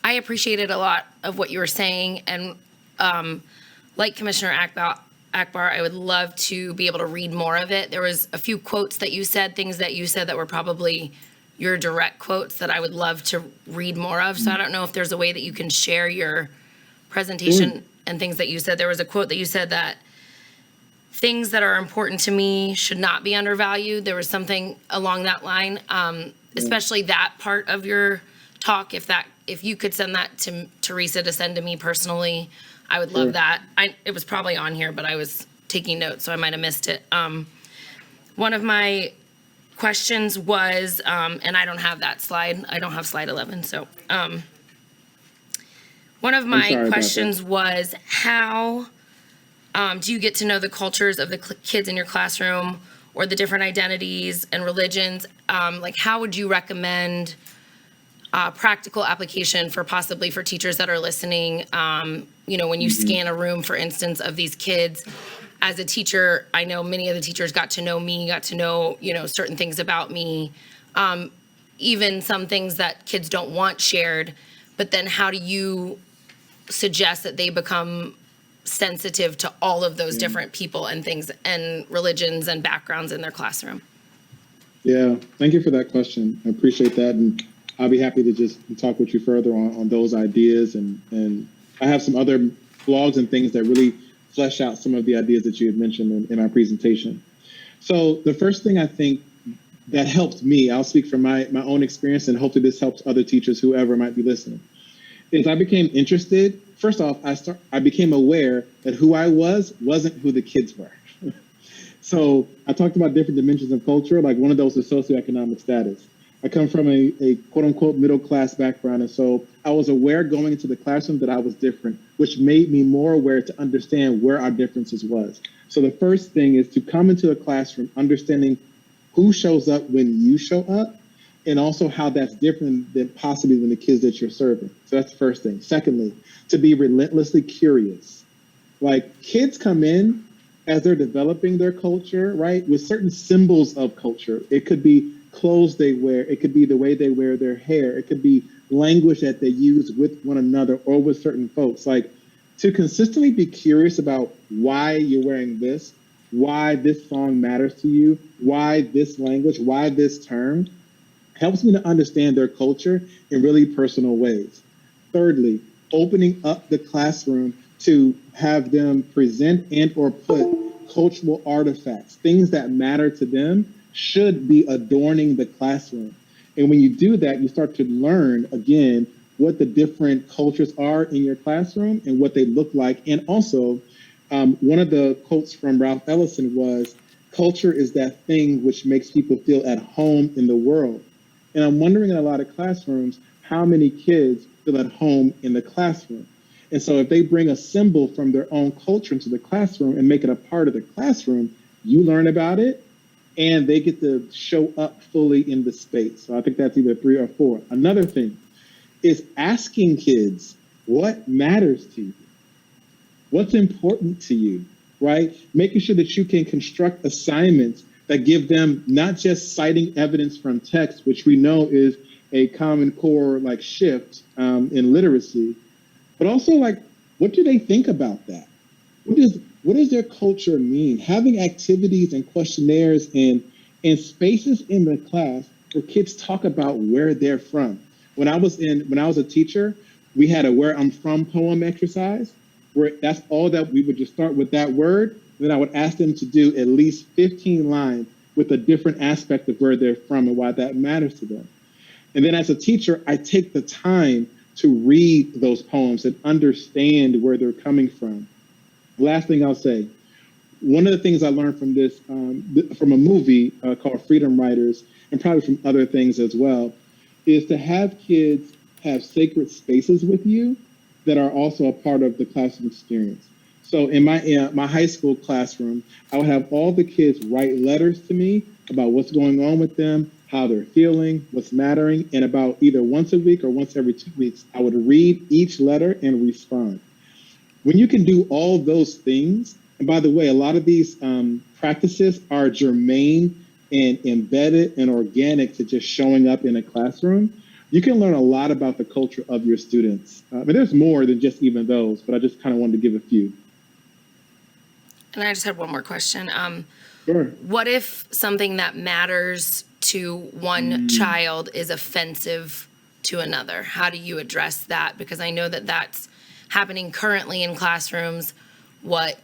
Speaker 7: I appreciated a lot of what you were saying, and like Commissioner Akbar, I would love to be able to read more of it. There was a few quotes that you said, things that you said that were probably your direct quotes that I would love to read more of. So I don't know if there's a way that you can share your presentation and things that you said. There was a quote that you said that things that are important to me should not be undervalued. There was something along that line, especially that part of your talk. If you could send that to Teresa to send to me personally, I would love that. It was probably on here, but I was taking notes, so I might have missed it. One of my questions was, and I don't have that slide. I don't have slide 11. So one of my questions was, how do you get to know the cultures of the kids in your classroom or the different identities and religions? Like, how would you recommend practical application for possibly for teachers that are listening? When you scan a room, for instance, of these kids, as a teacher, I know many of the teachers got to know me, got to know, certain things about me, even some things that kids don't want shared. But then how do you suggest that they become sensitive to all of those different people and things and religions and backgrounds in their classroom?
Speaker 2: Yeah, thank you for that question. I appreciate that. And I'll be happy to just talk with you further on those ideas. And I have some other blogs and things that really flesh out some of the ideas that you had mentioned in our presentation. So the first thing I think that helped me, I'll speak from my own experience, and hopefully this helps other teachers, whoever might be listening, is I became interested. First off, I became aware that who I wasn't who the kids were. So I talked about different dimensions of culture. Like one of those is socioeconomic status. I come from a quote unquote middle class background. And so I was aware going into the classroom that I was different, which made me more aware to understand where our differences was. So the first thing is to come into a classroom understanding who shows up when you show up, and also how that's different than possibly than the kids that you're serving. So that's the first thing. Secondly, to be relentlessly curious. Like kids come in as they're developing their culture, right, with certain symbols of culture. It could be clothes they wear. It could be the way they wear their hair. It could be language that they use with one another or with certain folks. Like to consistently be curious about why you're wearing this, why this song matters to you, why this language, why this term, helps me to understand their culture in really personal ways. Thirdly, opening up the classroom to have them present and or put cultural artifacts, things that matter to them should be adorning the classroom. And when you do that, you start to learn, again, what the different cultures are in your classroom and what they look like. And also, one of the quotes from Ralph Ellison was, culture is that thing which makes people feel at home in the world. And I'm wondering in a lot of classrooms, how many kids feel at home in the classroom? And so if they bring a symbol from their own culture into the classroom and make it a part of the classroom, you learn about it and they get to show up fully in the space. So I think that's either 3 or 4. Another thing is asking kids, what matters to you? What's important to you, right? Making sure that you can construct assignments that give them not just citing evidence from text, which we know is a common core like shift in literacy, but also like, what do they think about that? What does their culture mean? Having activities and questionnaires and spaces in the class where kids talk about where they're from. When I was a teacher, we had a where I'm from poem exercise, where that's all that we would just start with that word. Then I would ask them to do at least 15 lines with a different aspect of where they're from and why that matters to them. And then as a teacher, I take the time to read those poems and understand where they're coming from. Last thing I'll say, one of the things I learned from this, from a movie called Freedom Writers, and probably from other things as well, is to have kids have sacred spaces with you that are also a part of the classroom experience. So in my high school classroom, I would have all the kids write letters to me about what's going on with them, how they're feeling, what's mattering, and about either once a week or once every 2 weeks, I would read each letter and respond. When you can do all those things, and by the way, a lot of these practices are germane and embedded and organic to just showing up in a classroom, you can learn a lot about the culture of your students. There's more than just even those, but I just kind of wanted to give a few.
Speaker 7: And I just had one more question.
Speaker 2: Sure.
Speaker 7: What if something that matters to one child is offensive to another? How do you address that? Because I know that that's happening currently in classrooms. What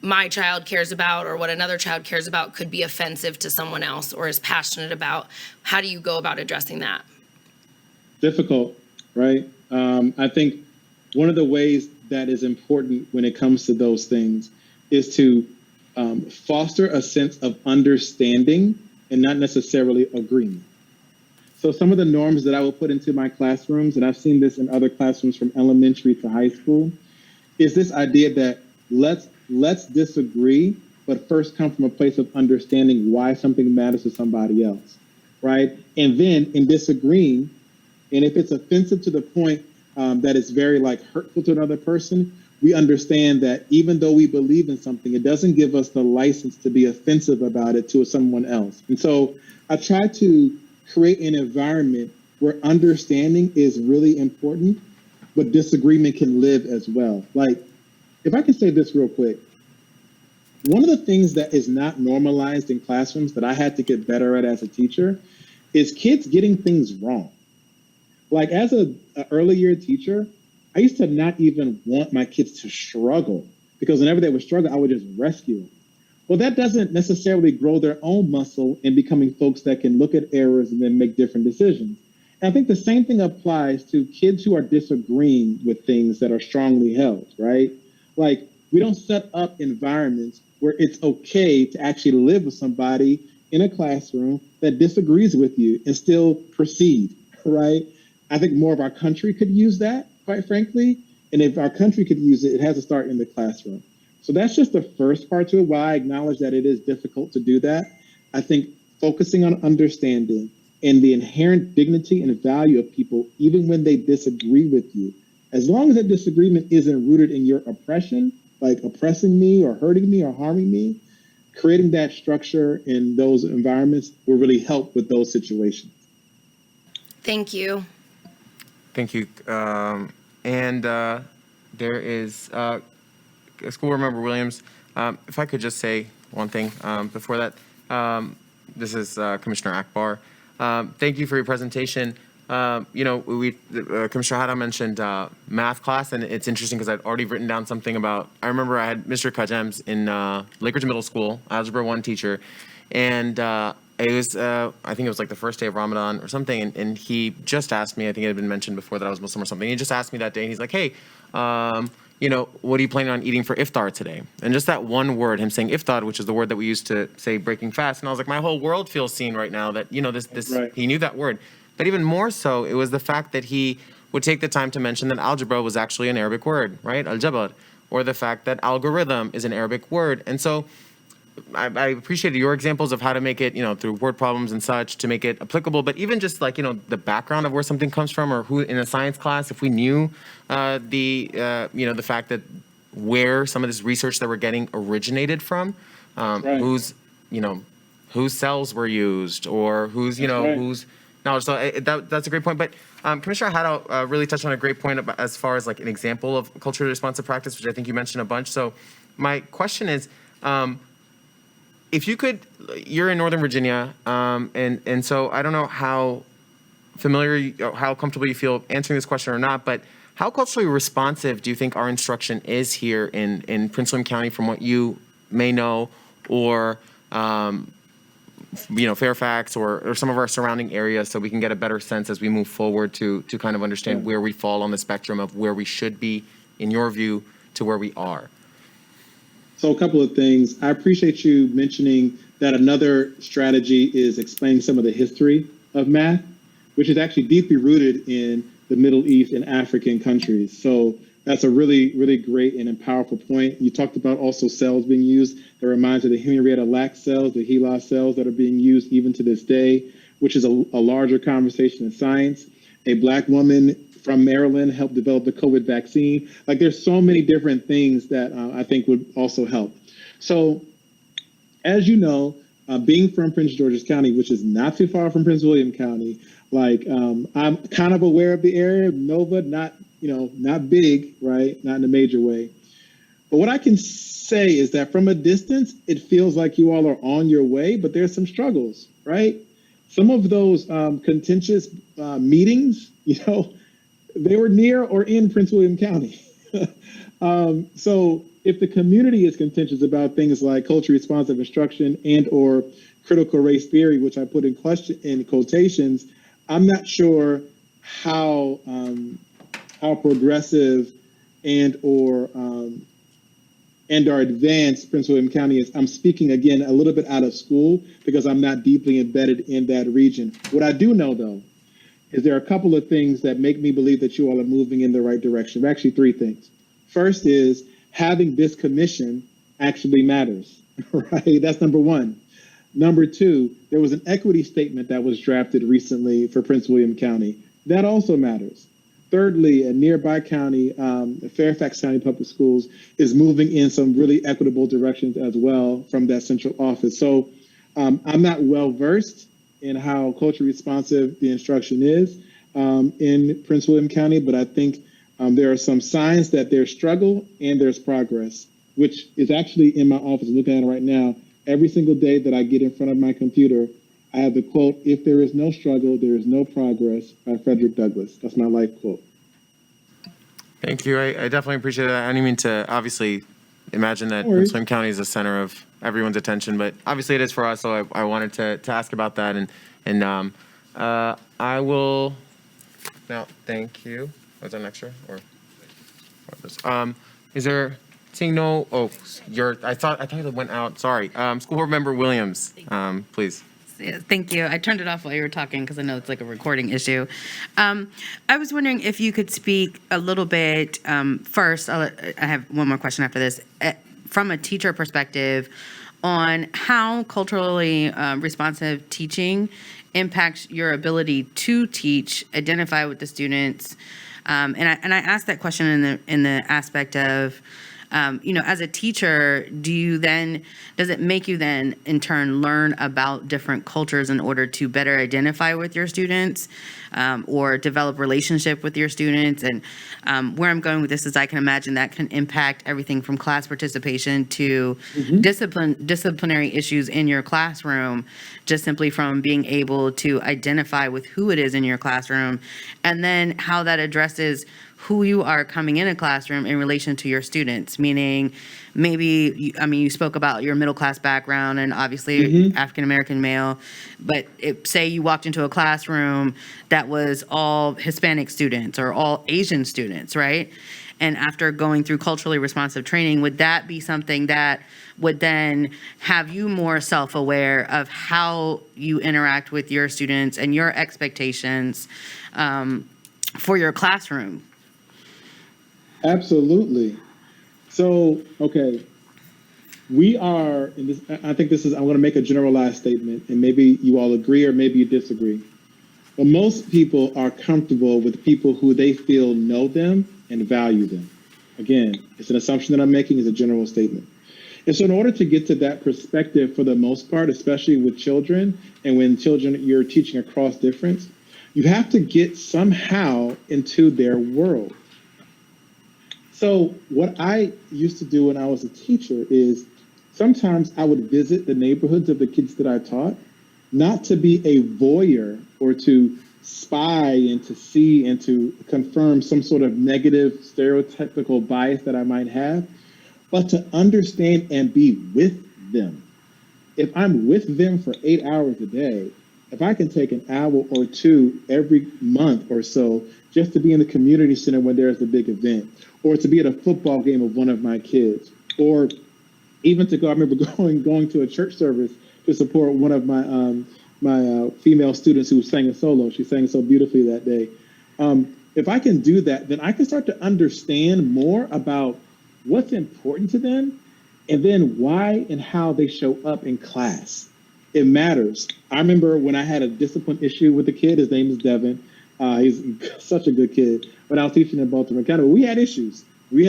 Speaker 7: my child cares about or what another child cares about could be offensive to someone else or is passionate about. How do you go about addressing that?
Speaker 2: Difficult, right? I think one of the ways that is important when it comes to those things is to foster a sense of understanding and not necessarily agreement. So some of the norms that I will put into my classrooms, and I've seen this in other classrooms from elementary to high school, is this idea that let's disagree, but first come from a place of understanding why something matters to somebody else, right? And then in disagreeing, and if it's offensive to the point that is very like hurtful to another person, we understand that even though we believe in something, it doesn't give us the license to be offensive about it to someone else. And so I try to create an environment where understanding is really important, but disagreement can live as well. Like, if I can say this real quick, one of the things that is not normalized in classrooms that I had to get better at as a teacher is kids getting things wrong. Like, as an early year teacher, I used to not even want my kids to struggle, because whenever they would struggle, I would just rescue them. Well, that doesn't necessarily grow their own muscle in becoming folks that can look at errors and then make different decisions. And I think the same thing applies to kids who are disagreeing with things that are strongly held, right? Like, we don't set up environments where it's okay to actually live with somebody in a classroom that disagrees with you and still proceed, right? I think more of our country could use that, quite frankly. And if our country could use it, it has to start in the classroom. So that's just the first part to it, why I acknowledge that it is difficult to do that. I think focusing on understanding and the inherent dignity and value of people, even when they disagree with you, as long as that disagreement isn't rooted in your oppression, like oppressing me or hurting me or harming me, creating that structure in those environments will really help with those situations.
Speaker 7: Thank you.
Speaker 1: Thank you. There is School Board Member Williams. If I could just say one thing before that. This is Commissioner Akbar. Thank you for your presentation. Commissioner Hadal mentioned math class, and it's interesting because I'd already written down something about, I remember I had Mr. Kajems in Lakeridge Middle School, Algebra 1 teacher, and it was, I think it was like the first day of Ramadan or something, and he just asked me, I think it had been mentioned before that I was Muslim or something, he just asked me that day, and he's like, hey, what are you planning on eating for iftar today? And just that one word, him saying iftar, which is the word that we used to say breaking fast, and I was like, my whole world feels seen right now that, this
Speaker 2: Right.
Speaker 1: He knew that word. But even more so, it was the fact that he would take the time to mention that algebra was actually an Arabic word, right? Al-Jabr. Or the fact that algorithm is an Arabic word. And so I appreciated your examples of how to make it, through word problems and such, to make it applicable. But even just like, the background of where something comes from, or who in a science class, if we knew the fact that where some of this research that we're getting originated from,
Speaker 2: Right.
Speaker 1: whose cells were used, or whose,
Speaker 2: right.
Speaker 1: whose knowledge. So that's a great point. But Commissioner Hadal really touched on a great point about, as far as like an example of culturally responsive practice, which I think you mentioned a bunch. So my question is, if you could, you're in Northern Virginia, and so I don't know how how comfortable you feel answering this question or not, but how culturally responsive do you think our instruction is here in Prince William County, from what you may know, or Fairfax or some of our surrounding areas, so we can get a better sense as we move forward to kind of understand where we fall on the spectrum of where we should be, in your view, to where we are?
Speaker 2: So a couple of things. I appreciate you mentioning that another strategy is explaining some of the history of math, which is actually deeply rooted in the Middle East and African countries. So that's a really, really great and powerful point. You talked about also cells being used. That reminds me of the Henrietta Lacks cells, the HeLa cells that are being used even to this day, which is a larger conversation in science. A Black woman from Maryland helped develop the COVID vaccine. Like, there's so many different things that I think would also help. So, as you know, being from Prince George's County, which is not too far from Prince William County, I'm kind of aware of the area. Nova, not big, right? Not in a major way. But what I can say is that from a distance, it feels like you all are on your way, but there's some struggles, right? Some of those contentious meetings, they were near or in Prince William County. So if the community is contentious about things like culturally responsive instruction and or critical race theory, which I put in quotations, I'm not sure how progressive and or advanced Prince William County is. I'm speaking again a little bit out of school because I'm not deeply embedded in that region. What I do know, though, is there are a couple of things that make me believe that you all are moving in the right direction. Actually, three things. First is having this commission actually matters, right? That's number one. Number two, there was an equity statement that was drafted recently for Prince William County. That also matters. thirdly, a nearby county, Fairfax County Public Schools, is moving in some really equitable directions as well from that central office. So I'm not well versed in how culturally responsive the instruction is in Prince William County, but I think there are some signs that there's struggle and there's progress, which is actually in my office. Looking at it right now, every single day that I get in front of my computer, I have the quote, "If there is no struggle, there is no progress," by Frederick Douglass. That's my life quote.
Speaker 1: Thank you. I definitely appreciate that. I didn't mean to obviously imagine that Prince William County is the center of everyone's attention, but obviously it is for us. So I wanted to ask about that, and I will now. Thank you. Was that an extra or is there? Seeing no. Oh, I thought it went out. Sorry. School Board Member Williams, please.
Speaker 4: Yeah, thank you. I turned it off while you were talking because I know it's like a recording issue. I was wondering if you could speak a little bit, first, I have one more question after this, from a teacher perspective on how culturally responsive teaching impacts your ability to teach, identify with the students. And I asked that question in the aspect of, as a teacher, does it make you then in turn learn about different cultures in order to better identify with your students or develop relationship with your students? And where I'm going with this is I can imagine that can impact everything from class participation to disciplinary issues in your classroom, just simply from being able to identify with who it is in your classroom, and then how that addresses who you are coming in a classroom in relation to your students, meaning maybe, you spoke about your middle class background and obviously African-American male, but say you walked into a classroom that was all Hispanic students or all Asian students, right? And after going through culturally responsive training, would that be something that would then have you more self-aware of how you interact with your students and your expectations for your classroom?
Speaker 2: Absolutely. So, okay, we are in this. I think I'm going to make a generalized statement, and maybe you all agree or maybe you disagree. But most people are comfortable with people who they feel know them and value them. Again, it's an assumption that I'm making, is a general statement. And so in order to get to that perspective, for the most part, especially with children, and when children you're teaching across difference, you have to get somehow into their world. So what I used to do when I was a teacher is sometimes I would visit the neighborhoods of the kids that I taught, not to be a voyeur or to spy and to see and to confirm some sort of negative stereotypical bias that I might have, but to understand and be with them. If I'm with them for 8 hours a day, if I can take an hour or two every month or so just to be in the community center when there's a big event, or to be at a football game of one of my kids, or even to go, I remember going to a church service to support one of my female students who sang a solo. She sang so beautifully that day. If I can do that, then I can start to understand more about what's important to them and then why and how they show up in class. It matters. I remember when I had a discipline issue with a kid, his name is Devin. He's such a good kid. When I was teaching in Baltimore County, we had issues. We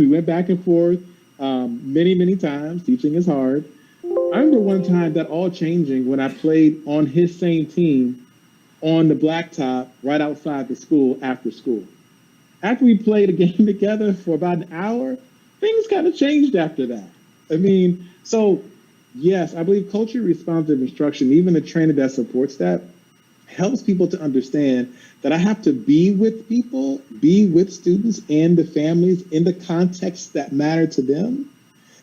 Speaker 2: went back and forth many, many times. Teaching is hard. I remember one time that all changing when I played on his same team on the blacktop right outside the school after school. After we played a game together for about an hour, things kind of changed after that. So yes, I believe culturally responsive instruction, even the training that supports that, helps people to understand that I have to be with people, be with students and the families in the context that matter to them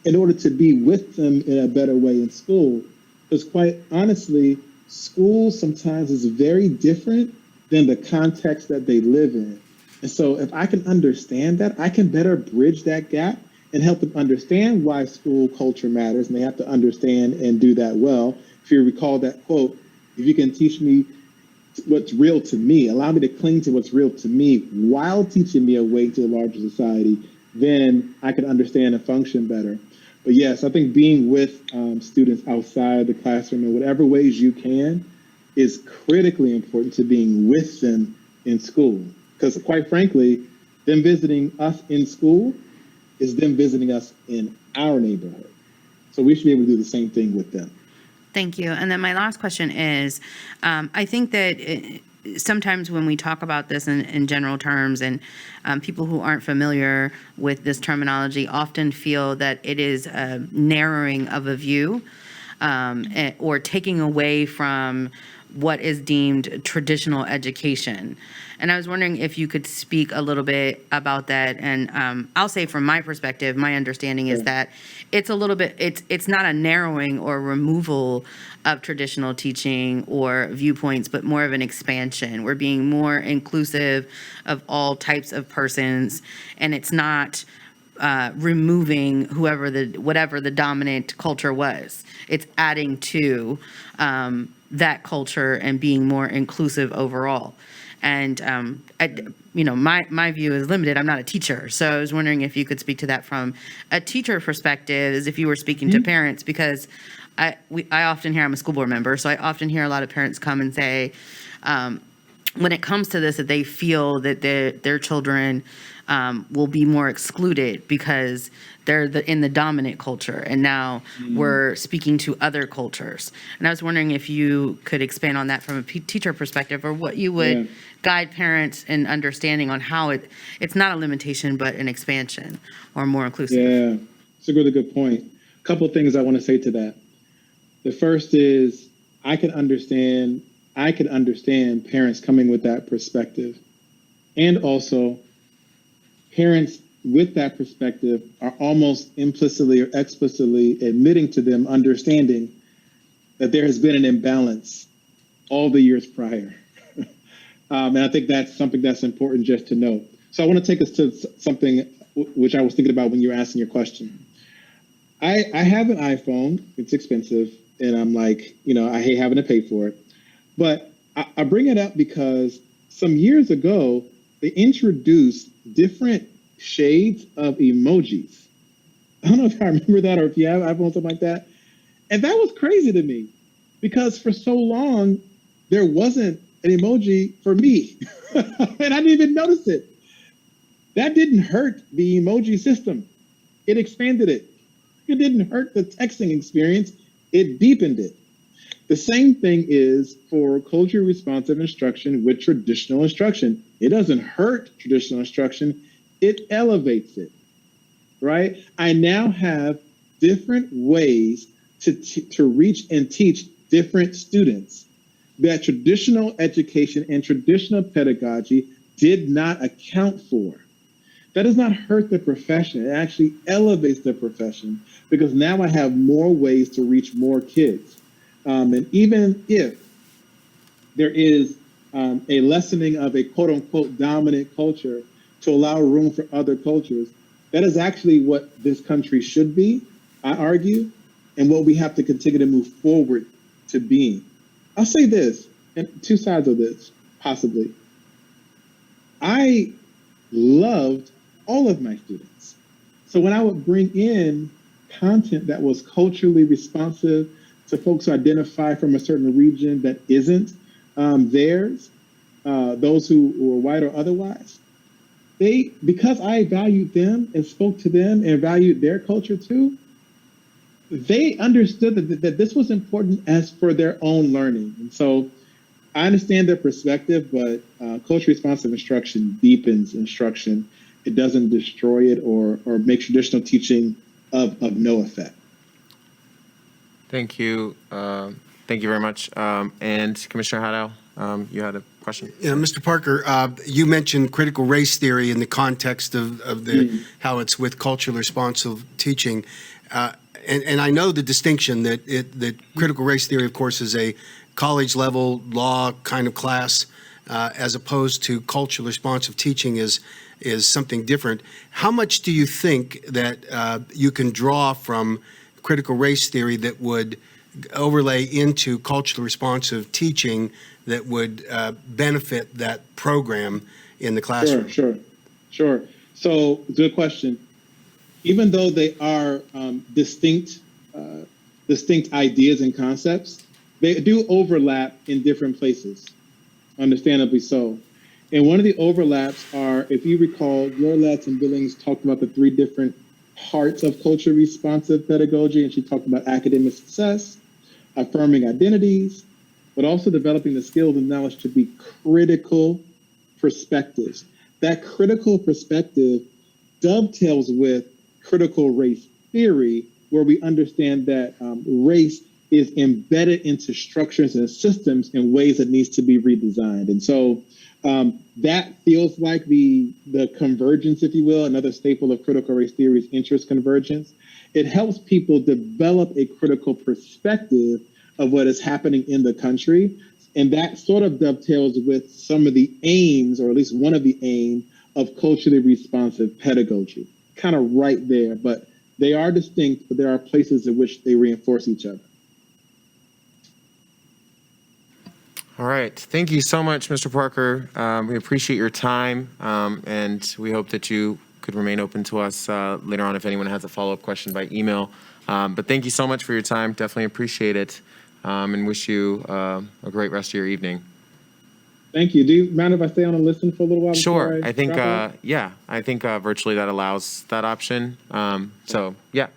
Speaker 2: in order to be with them in a better way in school. Because quite honestly, school sometimes is very different than the context that they live in. And so if I can understand that, I can better bridge that gap and help them understand why school culture matters. And they have to understand and do that well. If you recall that quote, if you can teach me what's real to me, allow me to cling to what's real to me while teaching me a way to a larger society, then I can understand and function better. But yes, I think being with students outside the classroom in whatever ways you can is critically important to being with them in school. Because quite frankly, them visiting us in school is them visiting us in our neighborhood. So we should be able to do the same thing with them.
Speaker 4: Thank you. And then my last question is, I think that sometimes when we talk about this in general terms, and people who aren't familiar with this terminology often feel that it is a narrowing of a view, or taking away from what is deemed traditional education. And I was wondering if you could speak a little bit about that. And I'll say from my perspective, my understanding is that it's a little bit, it's not a narrowing or removal of traditional teaching or viewpoints, but more of an expansion. We're being more inclusive of all types of persons, and it's not removing whatever the dominant culture was. It's adding to that culture and being more inclusive overall. And my view is limited. I'm not a teacher, so I was wondering if you could speak to that from a teacher perspective, as if you were speaking to parents, because I often hear, I'm a school board member, so I often hear a lot of parents come and say, when it comes to this, that they feel that their children will be more excluded because they're in the dominant culture, and now we're speaking to other cultures. And I was wondering if you could expand on that from a teacher perspective, or what you would guide parents in understanding on how it's not a limitation, but an expansion or more inclusive.
Speaker 2: Yeah, it's a really good point. A couple of things I want to say to that. The first is I can understand parents coming with that perspective, and also parents with that perspective are almost implicitly or explicitly admitting to them understanding that there has been an imbalance all the years prior. And I think that's something that's important just to know. So I want to take us to something which I was thinking about when you were asking your question. I have an iPhone. It's expensive, and I'm like, I hate having to pay for it. But I bring it up because some years ago, they introduced different shades of emojis. I don't know if I remember that, or if you have iPhone, something like that. And that was crazy to me, because for so long, there wasn't an emoji for me. And I didn't even notice it. That didn't hurt the emoji system. It expanded it. It didn't hurt the texting experience. It deepened it. The same thing is for culturally responsive instruction with traditional instruction. It doesn't hurt traditional instruction. It elevates it, right? I now have different ways to reach and teach different students that traditional education and traditional pedagogy did not account for. That does not hurt the profession. It actually elevates the profession, because now I have more ways to reach more kids. And even if there is a lessening of a quote unquote dominant culture to allow room for other cultures, that is actually what this country should be, I argue, and what we have to continue to move forward to being. I'll say this, and two sides of this, possibly. I loved all of my students. So when I would bring in content that was culturally responsive to folks who identify from a certain region that isn't theirs, those who were white or otherwise, because I valued them and spoke to them and valued their culture too, they understood that this was important as for their own learning. And so I understand their perspective, but culturally responsive instruction deepens instruction. It doesn't destroy it or make traditional teaching of no effect.
Speaker 1: Thank you. Thank you very much. And Commissioner Hadal, you had a question?
Speaker 6: Yeah, Mr. Parker, you mentioned critical race theory in the context of how it's with culturally responsive teaching. And I know the distinction that critical race theory, of course, is a college level law kind of class, as opposed to culturally responsive teaching is something different. How much do you think that you can draw from critical race theory that would overlay into culturally responsive teaching that would benefit that program in the classroom?
Speaker 2: Sure. So, good question. Even though they are distinct ideas and concepts, they do overlap in different places, understandably so. And one of the overlaps are, if you recall, your and Billings talked about the 3 different parts of culturally responsive pedagogy, and she talked about academic success, affirming identities, but also developing the skills and knowledge to be critical perspectives. That critical perspective dovetails with critical race theory, where we understand that race is embedded into structures and systems in ways that needs to be redesigned. And so that feels like the convergence, if you will. Another staple of critical race theory is interest convergence. It helps people develop a critical perspective of what is happening in the country. And that sort of dovetails with some of the aims, or at least one of the aims, of culturally responsive pedagogy. Kind of right there, but they are distinct, but there are places in which they reinforce each other.
Speaker 1: All right. Thank you so much, Mr. Parker. We appreciate your time, and we hope that you could remain open to us later on if anyone has a follow-up question by email. But thank you so much for your time. Definitely appreciate it, and wish you a great rest of your evening.
Speaker 2: Thank you. Do you mind if I stay on and listen for a little while?
Speaker 1: Sure.
Speaker 2: before
Speaker 1: I think,
Speaker 2: drop off?
Speaker 1: yeah, I think virtually that allows that option. So, yeah.